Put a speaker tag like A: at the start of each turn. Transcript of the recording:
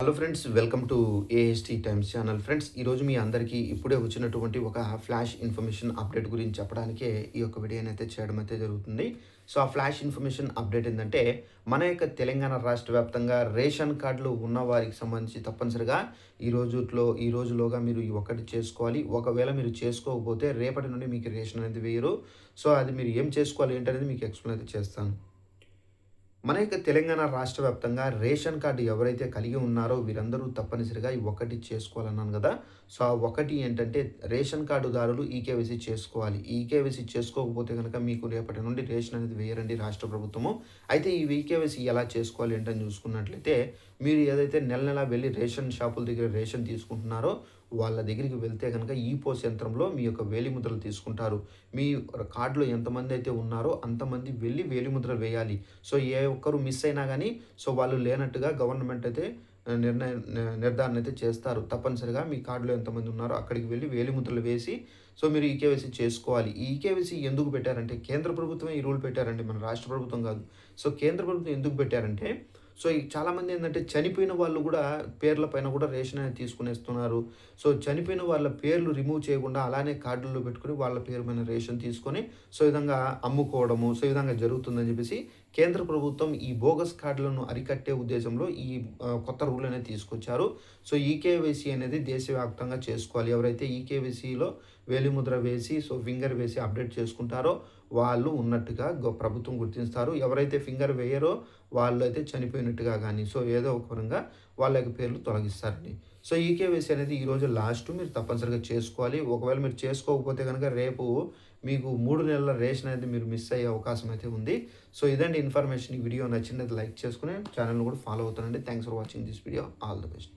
A: Hello friends, welcome to AST times channel. Friends, ఈరోజు మీ అందరికీ ఇప్పుడే వచ్చినటువంటి ఒక ఫ్లాష్ ఇన్ఫర్మేషన్ అప్డేట్ గురించి చెప్పడానికే ఈ యొక్క వీడియోని అయితే చేయడం అయితే జరుగుతుంది. సో ఆ ఫ్లాష్ ఇన్ఫర్మేషన్ అప్డేట్ ఏంటంటే, మన యొక్క తెలంగాణ రాష్ట్ర వ్యాప్తంగా రేషన్ కార్డులు ఉన్న వారికి సంబంధించి తప్పనిసరిగా ఈ రోజులోగా మీరు ఈ ఒక్కటి చేసుకోవాలి. ఒకవేళ మీరు చేసుకోకపోతే రేపటి నుండి మీకు రేషన్ అనేది వేయరు. సో అది మీరు ఏం చేసుకోవాలి ఏంటనేది మీకు ఎక్స్ప్లెయిన్ అయితే చేస్తాను. మన యొక్క తెలంగాణ రాష్ట్ర వ్యాప్తంగా రేషన్ కార్డు ఎవరైతే కలిగి ఉన్నారో వీరందరూ తప్పనిసరిగా ఈ ఒకటి చేసుకోవాలన్నాను కదా. సో ఆ ఒకటి ఏంటంటే, రేషన్ కార్డుదారులు ఈకేవైసీ చేసుకోవాలి. ఈకేవైసీ చేసుకోకపోతే కనుక మీకు రేపటి నుండి రేషన్ అనేది వేయరండి రాష్ట్ర ప్రభుత్వము. అయితే ఈ ఈకేవైసీ ఎలా చేసుకోవాలి ఏంటని చూసుకున్నట్లయితే, మీరు ఏదైతే నెల నెల వెళ్ళి రేషన్ షాపుల దగ్గర రేషన్ తీసుకుంటున్నారో వాళ్ళ దగ్గరికి వెళ్తే కనుక ఈ పోస్ యంత్రంలో మీ యొక్క వేలిముద్రలు తీసుకుంటారు. మీ కార్డులో ఎంతమంది అయితే ఉన్నారో అంతమంది వెళ్ళి వేలిముద్రలు వేయాలి. సో ఏ ఒక్కరు మిస్ అయినా కానీ సో వాళ్ళు లేనట్టుగా గవర్నమెంట్ అయితే నిర్ధారణ అయితే చేస్తారు. తప్పనిసరిగా మీ కార్డులో ఎంతమంది ఉన్నారో అక్కడికి వెళ్ళి వేలిముద్రలు వేసి సో మీరు ఈకేవైసీ చేసుకోవాలి. ఈ ఈకేవైసీ ఎందుకు పెట్టారంటే, కేంద్ర ప్రభుత్వమే ఈ రూల్ పెట్టారండి, మన రాష్ట్ర ప్రభుత్వం కాదు. సో కేంద్ర ప్రభుత్వం ఎందుకు పెట్టారంటే, సో ఈ చాలామంది ఏంటంటే చనిపోయిన వాళ్ళు కూడా పేర్ల పైన కూడా రేషన్ అనేది తీసుకునేస్తున్నారు. సో చనిపోయిన వాళ్ళ పేర్లు రిమూవ్ చేయకుండా అలానే కార్డుల్లో పెట్టుకొని వాళ్ళ పేరు పైన రేషన్ తీసుకొని సో ఈ విధంగా అమ్ముకోవడము సో ఈ విధంగా జరుగుతుందని చెప్పేసి కేంద్ర ప్రభుత్వం ఈ బోగస్ కార్డులను అరికట్టే ఉద్దేశంలో ఈ కొత్త రూల్ అనేది తీసుకొచ్చారు. సో ఈకేవైసీ అనేది దేశవ్యాప్తంగా చేసుకోవాలి. ఎవరైతే ఈకేవైసీలో వేలిముద్ర వేసి సో ఫింగర్ వేసి అప్డేట్ చేసుకుంటారో వాళ్ళు ఉన్నట్టుగా ప్రభుత్వం గుర్తిస్తారు. ఎవరైతే ఫింగర్ వేయరో వాళ్ళు అయితే చనిపోయినట్టుగా కానీ సో ఏదో ఒక పరంగా వాళ్ళ యొక్క పేర్లు తొలగిస్తారండి. సో ఈకేవైసీ అనేది ఈరోజు లాస్ట్, మీరు తప్పనిసరిగా చేసుకోవాలి. ఒకవేళ మీరు చేసుకోకపోతే కనుక రేపు మీకు 3 నెలల రేషన్ అనేది మీరు మిస్ అయ్యే అవకాశం అయితే ఉంది. సో ఇదండి ఇన్ఫర్మేషన్. ఈ వీడియో నచ్చినది లైక్ చేసుకుని ఛానల్ని కూడా ఫాలో అవుతానండి. Thanks for watching this video. All the best.